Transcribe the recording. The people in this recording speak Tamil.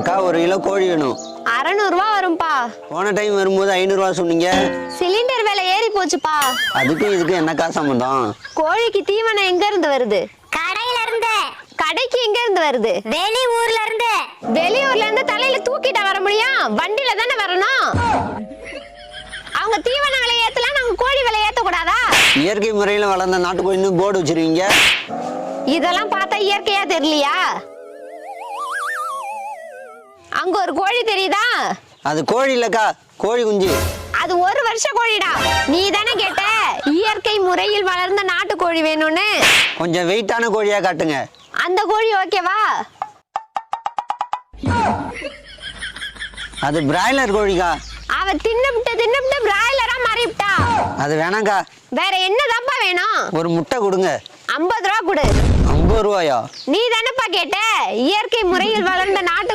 அக்கா 1 கிலோ கோழி வேணும். 600 ரூபா வரும்பா. போன டைம் வரும்போது 500 ரூபா சொன்னீங்க. சிலிண்டர் விலை ஏறி போச்சுப்பா. அதுக்கும் இதுக்கும் என்னக்கா சம்பந்தம்? கோழிக்கு தீவனம் எங்க இருந்து வருது? கடையில இருந்து. கடைக்கு எங்க இருந்து வருது? வெளியூர்ல இருந்து. வெளியூர்ல இருந்து தலையில தூக்கிட்டா வர முடியும்? வண்டியில தானே வரணும். அவங்க தீவன விலை ஏத்தலாம், நாங்க கோழி விலை ஏத்த கூடாதா? இயற்கை முறையில வளர்ந்த நாட்டுக்கோழின்னு போர்டு வச்சிருக்கீங்க. இதெல்லாம் பார்த்தா இயற்கையா தெரியலையா? அங்க ஒரு கோழி தெரியுதா? அது கோழி இல்லக்கா, கோழி குஞ்சு. அது 1 வருஷ கோழிடா. நீ தானே கேட்ட இயற்கை முறையில் வளர்ந்த நாட்டு கோழி வேணும்னு. கொஞ்சம் வெயிட்டான கோழியா காட்டுங்க. அந்த கோழி ஓகேவா? அது பிராய்லர் கோழிக்கா. அவ தின்னுபிட்டு பிராய்லரா மாறிவிட்டா. அது வேணாங்க்கா. வேற என்னதான்ப்பா வேணும்? ஒரு முட்டை கொடுங்க. 50 ரூபா கொடு. 50 ரூபாயா? நீ தானப்பா கேட்ட இயற்கை முறையில் வளர்ந்த நாட்டு